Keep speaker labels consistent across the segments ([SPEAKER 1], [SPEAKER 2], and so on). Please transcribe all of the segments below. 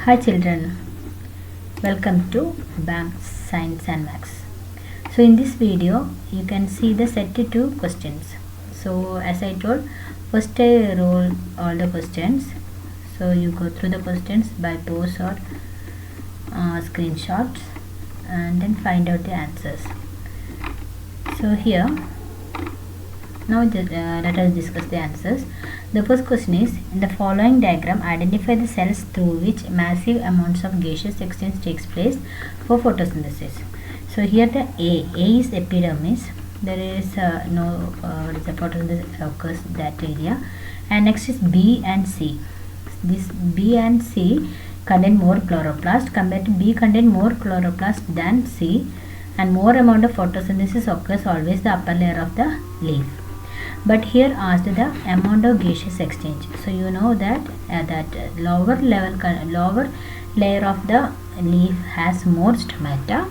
[SPEAKER 1] Hi children, welcome to BAM Science and Maths. So in this video you can see the set 2 questions. So as I told, first I roll all the questions. So you go through the questions by pose or screenshots and then find out the answers. So here now let us discuss the answers. The first question is, in the following diagram, identify the cells through which massive amounts of gaseous exchange takes place for photosynthesis. So here the A is epidermis. There is no photosynthesis occurs that area. And next is B and C. This B and C contain more chloroplast compared to B contain more chloroplast than C, and more amount of photosynthesis occurs always the upper layer of the leaf. But here asked the amount of gaseous exchange. So you know that lower layer of the leaf has more stomata.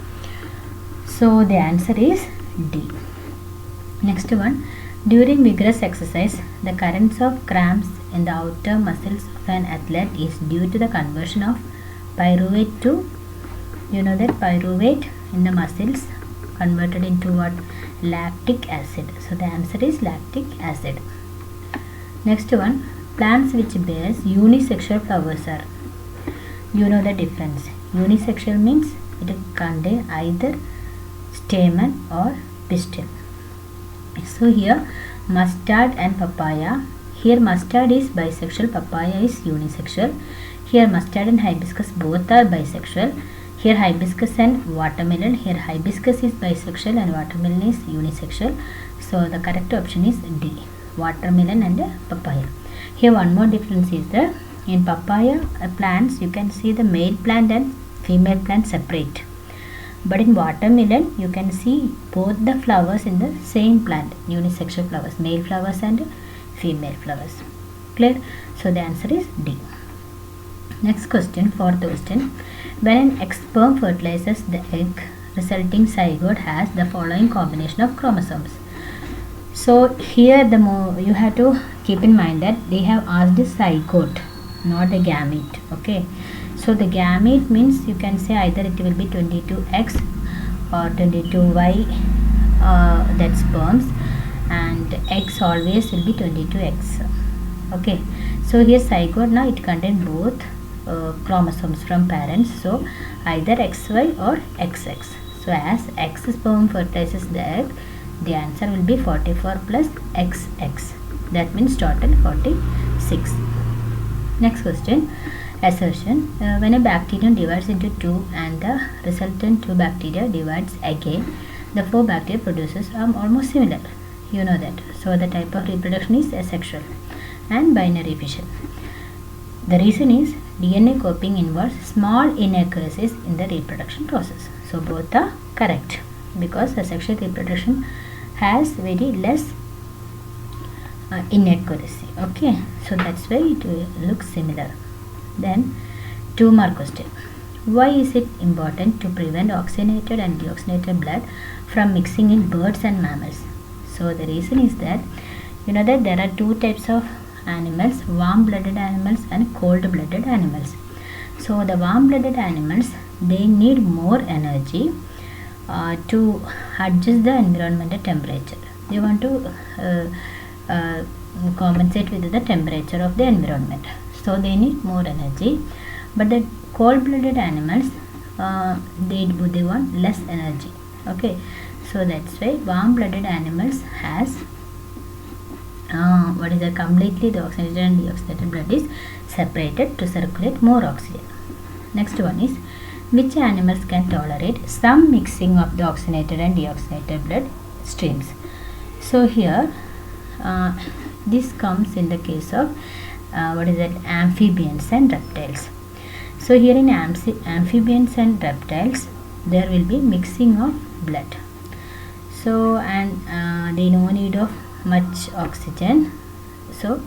[SPEAKER 1] So the answer is D. Next one, during vigorous exercise, the currents of cramps in the outer muscles of an athlete is due to the conversion of pyruvate to, you know that pyruvate in the muscles converted into what? Lactic acid. So the answer is lactic acid. Next one, plants which bears unisexual flowers are, you know the difference. Unisexual means it contains either stamen or pistil. So here mustard and papaya. Here mustard is bisexual, papaya is unisexual. Here mustard and hibiscus both are bisexual. Here hibiscus and watermelon. Here hibiscus is bisexual and watermelon is unisexual. So the correct option is D, watermelon and papaya. Here one more difference is that in papaya plants you can see the male plant and female plant separate. But in watermelon you can see both the flowers in the same plant, unisexual flowers, male flowers and female flowers. Clear? So the answer is D. Next question, fourth question. When an egg sperm fertilizes the egg, resulting zygote has the following combination of chromosomes. So here you have to keep in mind that they have asked a zygote, not a gamete. Okay. So the gamete means you can say either it will be 22X or 22Y, that sperms, and X always will be 22X. Okay. So here zygote, now it contains both chromosomes from parents, so either XY or XX. So as X sperm fertilizes the egg, the answer will be 44 plus XX. That means total 46. Next question, assertion. When a bacterium divides into two and the resultant two bacteria divides again, the four bacteria produces are almost similar. You know that. So the type of reproduction is asexual and binary fission. The reason is DNA copying involves small inaccuracies in the reproduction process. So both are correct because asexual reproduction has very less inaccuracy. Okay, so that's why it looks similar. Then 2 mark question. Why is it important to prevent oxygenated and deoxygenated blood from mixing in birds and mammals? So the reason is that you know that there are two types of animals, warm-blooded animals and cold-blooded animals. So the warm-blooded animals, they need more energy to adjust the environmental temperature. They want to compensate with the temperature of the environment. So they need more energy. But the cold-blooded animals, they want less energy. Okay. So that's why warm-blooded animals has completely the oxygenated and deoxygenated blood is separated to circulate more oxygen. Next one is, which animals can tolerate some mixing of the oxygenated and deoxygenated blood streams? So here this comes in the case of amphibians and reptiles. So here in amphibians and reptiles there will be mixing of blood. So and they no need of much oxygen, so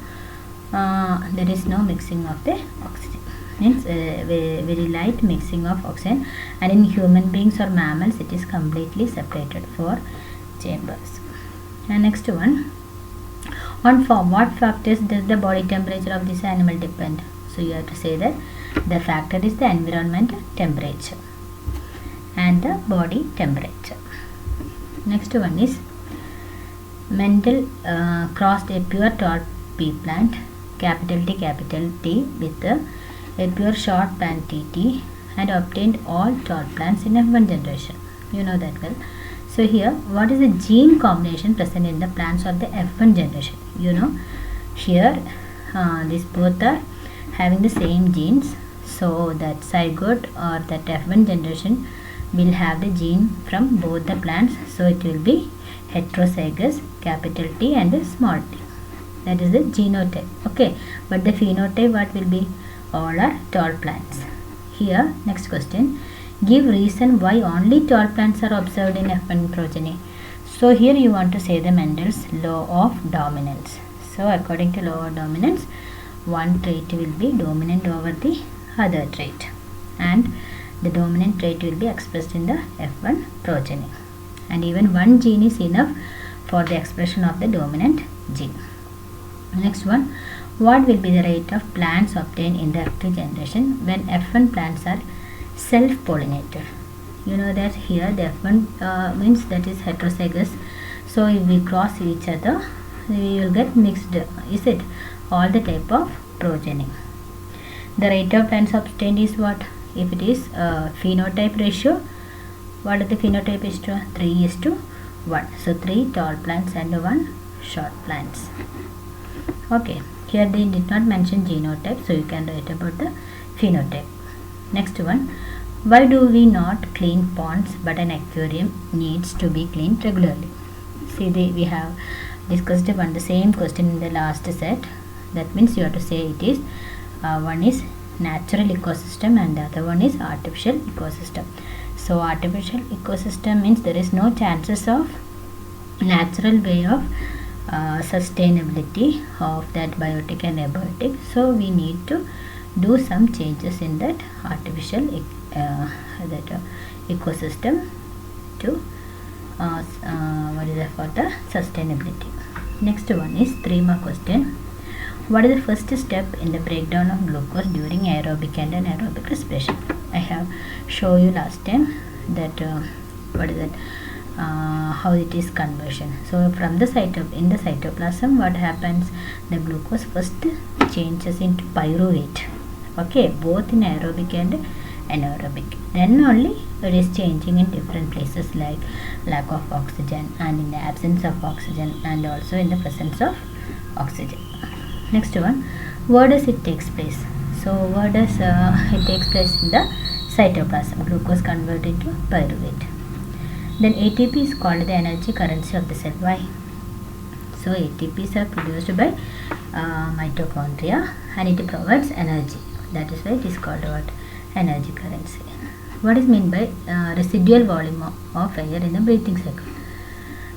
[SPEAKER 1] there is no mixing of the oxygen, means very light mixing of oxygen, and in human beings or mammals it is completely separated for chambers. And next one, on what factors does the body temperature of this animal depend? So you have to say that The factor is the environment temperature and the body temperature. Next one is Mendel crossed a pure tall pea plant capital T with a pure short plant TT and obtained all tall plants in F1 generation. You know that well. So here, what is the gene combination present in the plants of the F1 generation? You know, here these both are having the same genes, so that zygote or that F1 generation will have the gene from both the plants, so it will be heterozygous capital T and small t. That is the genotype. Okay, but the phenotype what will be? All are tall plants. Here, next question. Give reason why only tall plants are observed in F1 progeny. So here you want to say the Mendel's law of dominance. So according to law of dominance, one trait will be dominant over the other trait, and the dominant trait will be expressed in the F1 progeny, and even one gene is enough for the expression of the dominant gene. Next one, what will be the rate of plants obtained in the F2 generation when F1 plants are self-pollinated? You know that here the F1 means that is heterozygous, so if we cross each other we will get mixed, is it, all the type of progeny. The rate of plants obtained is what? If it is phenotype ratio, what is the phenotype is to 3:1, so 3 tall plants and 1 short plants. Okay, here they did not mention genotype, so you can write about the phenotype. Next one, why do we not clean ponds but an aquarium needs to be cleaned regularly? See, we have discussed about the same question in the last set. That means you have to say it is one is natural ecosystem and the other one is artificial ecosystem. So artificial ecosystem means there is no chances of natural way of sustainability of that biotic and abiotic, so we need to do some changes in that artificial ecosystem to what is that for the sustainability. Next one is 3 more question. What is the first step in the breakdown of glucose during aerobic and anaerobic respiration? I have shown you last time that what is that how it is conversion. So from the in the cytoplasm, what happens? The glucose first changes into pyruvate. Okay, both in aerobic and anaerobic. Then only it is changing in different places like lack of oxygen and in the absence of oxygen and also in the presence of oxygen. Next one, where does it takes place? So where does it takes place? In the cytoplasm. Glucose converted into pyruvate. Then ATP is called the energy currency of the cell. Why? So ATPs are produced by mitochondria and it provides energy. That is why it is called what? Energy currency. What is meant by residual volume of air in the breathing cycle?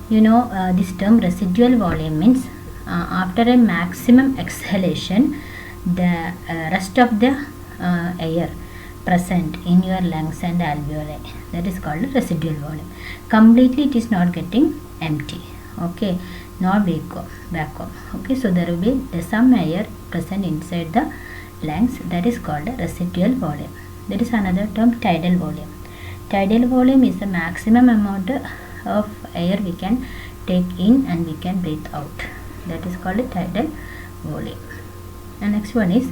[SPEAKER 1] You know this term residual volume means after a maximum exhalation, the rest of the air present in your lungs and alveoli, that is called residual volume. Completely it is not getting empty. Okay, not vacuum. Okay, so there will be some air present inside the lungs, that is called residual volume. There is another term, tidal volume. Tidal volume is the maximum amount of air we can take in and we can breathe out. That is called tidal volume. And next one is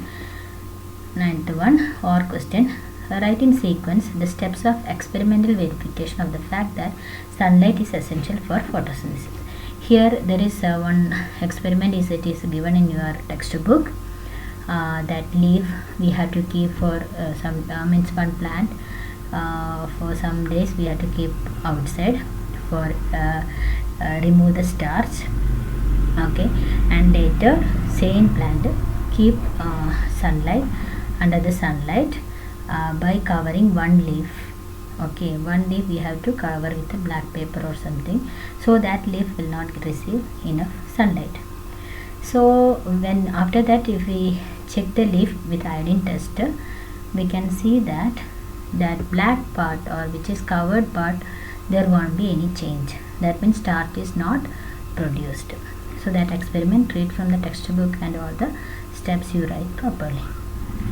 [SPEAKER 1] 9th one or question. Write in sequence the steps of experimental verification of the fact that sunlight is essential for photosynthesis. Here there is one experiment it is given in your textbook. That leaf we have to keep for some means one plant for some days we have to keep outside for remove the starch. Okay, and later same plant keep sunlight under the sunlight by covering one leaf. Okay, one leaf we have to cover with a black paper or something, so that leaf will not receive enough sunlight. So when after that if we check the leaf with iodine tester, we can see that black part or which is covered part, there won't be any change. That means starch is not produced. So that experiment, read from the textbook and all the steps you write properly.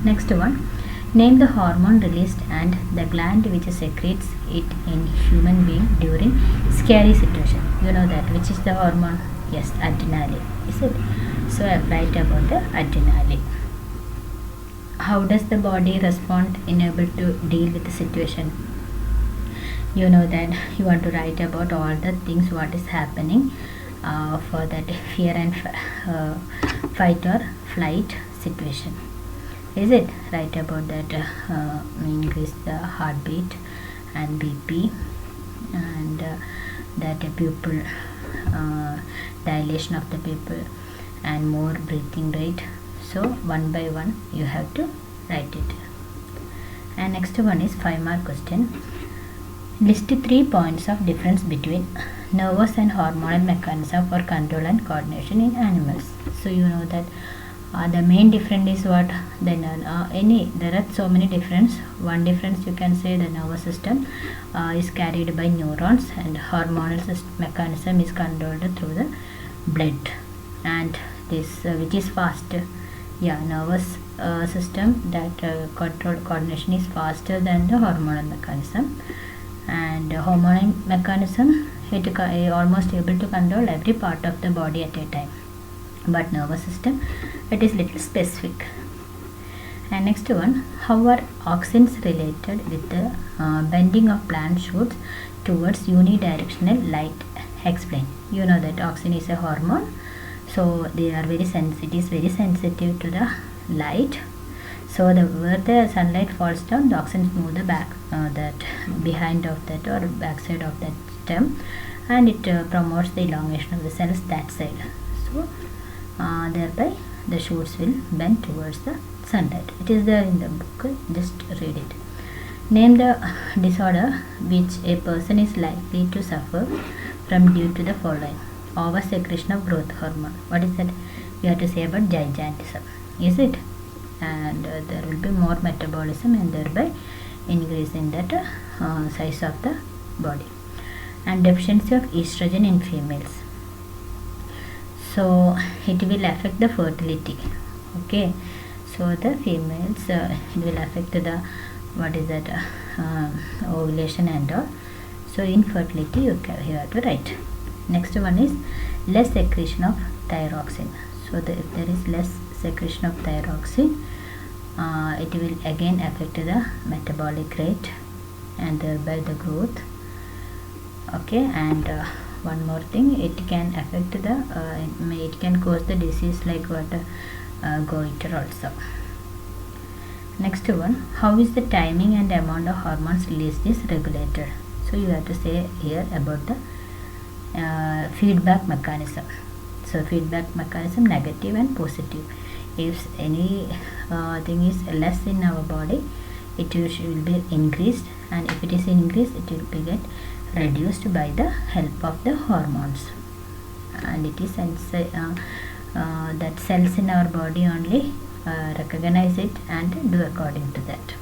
[SPEAKER 1] Next one, Name the hormone released and the gland which secretes it in human being during scary situation. You know that which is the hormone? Yes, adrenaline. Is it? So I write about the adrenaline. How does the body respond in able to deal with the situation? You know that you want to write about all the things what is happening for that fear and fight or flight situation. Is it? Write about that increase the heartbeat and BP and that pupil dilation of the pupil and more breathing rate. So one by one you have to write it. And next one is 5-mark question. List 3 points of difference between nervous and hormonal mechanism for control and coordination in animals. So you know that the main difference is what? Then there are so many difference. One difference you can say the nervous system is carried by neurons and hormonal mechanism is controlled through the blood, and this which is faster. Yeah, nervous system that control coordination is faster than the hormonal mechanism, and hormonal mechanism it almost able to control every part of the body at a time, but nervous system it is little specific. And next one, how are auxins related with the bending of plant shoots towards unidirectional light? Explain. You know that auxin is a hormone, so they are very sensitive, to the light. So where the sunlight falls down, the auxins move the back that behind of that or backside of that stem, and it promotes the elongation of the cells that side. So thereby the shoots will bend towards the sunlight. It is there in the book, just read it. Name the disorder which a person is likely to suffer from due to the following: over secretion of growth hormone. What is that? We have to say about gigantism. Is it? And there will be more metabolism and thereby increasing that size of the body. And deficiency of estrogen in females. So it will affect the fertility. Okay, so the females it will affect the what is that ovulation and all. So infertility you have to write. Next one is less secretion of thyroxine. So if there is less secretion of thyroxine, it will again affect the metabolic rate and thereby the growth. Okay, and one more thing, it can affect the it can cause the disease like what goiter also. Next one, how is the timing and amount of hormones released is regulated? So you have to say here about the feedback mechanism. So feedback mechanism, negative and positive. If any thing is less in our body, it will be increased, and if it is increased, it will be get reduced by the help of the hormones. And it is that cells in our body only recognize it and do according to that.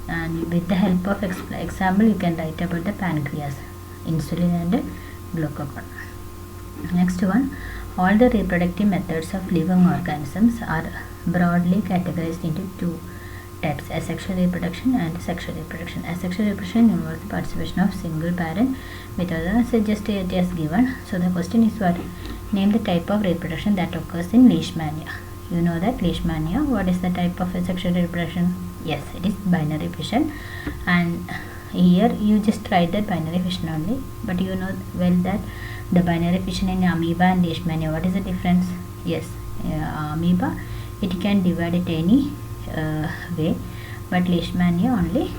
[SPEAKER 1] And with the help of example, you can write about the pancreas, insulin and glucagon. Next one, all the reproductive methods of living organisms are broadly categorized into 2 types: asexual reproduction and sexual reproduction. Asexual reproduction involves the participation of single parent with others, just it is given. So the question is what? Name the type of reproduction that occurs in leishmania. You know that leishmania, what is the type of sexual reproduction? Yes, it is binary fission, and here you just write that binary fission only, but you know well that the binary fission in amoeba and leishmania, what is the difference? Yes, amoeba it can divide it any way, but leishmania only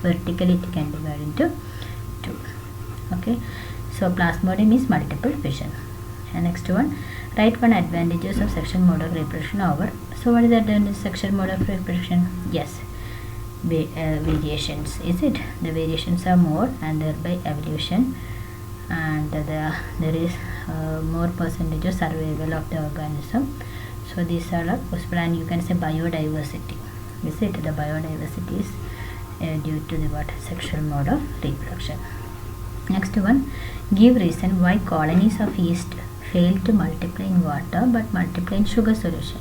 [SPEAKER 1] vertically it can divide into 2. Okay, so plasmodium is multiple fission. And next one, write one advantages of sexual mode of reproduction over. So what is the advantage of sexual mode of reproduction? Yes, variations. Is it? The variations are more, and thereby evolution, and there is more percentage of survival of the organism. So these are possible, and you can say biodiversity. Is it? The biodiversity is due to the what? Sexual mode of reproduction. Next one, give reason why colonies of yeast fail to multiply in water but multiply in sugar solution.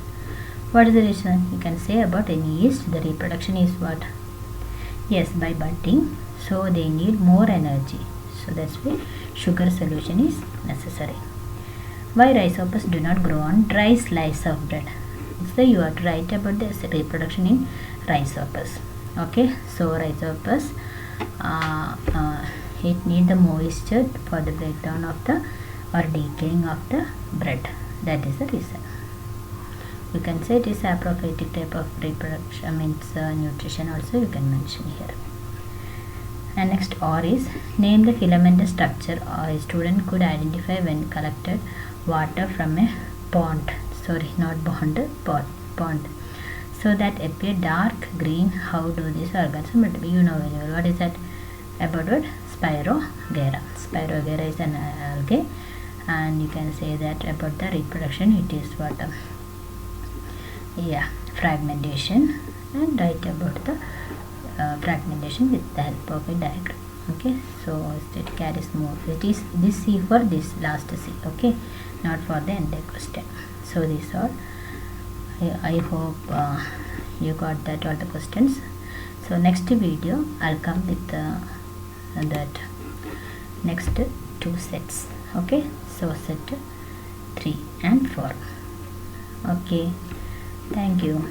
[SPEAKER 1] What is the reason? You can say about in yeast the reproduction is what? Yes, by budding, so they need more energy, so that's why sugar solution is necessary. Why rhizospers do not grow on dry slice of bread? So you have to write about the reproduction in rhizospers. Okay, so rhizospers it need the moisture for the breakdown of the or decaying of the bread. That is the reason. You can say it is apophytic type of reproduction, means nutrition also you can mention here. And next R is name the filamentous structure a student could identify when collected water from a pond. Sorry, not pond. So that appear dark green. How do these organisms? But you know very well what is that about what? Spirogera. Spirogera is an algae, and you can say that about the reproduction it is what? Fragmentation, and write about the fragmentation with the help of a diagram. Okay, so it carries more. It is this C for this last C. Okay, not for the entire question. So these are. I hope you got that all the questions. So next video I'll come with that next 2 sets. Okay, so set 3 and 4. Okay, thank you.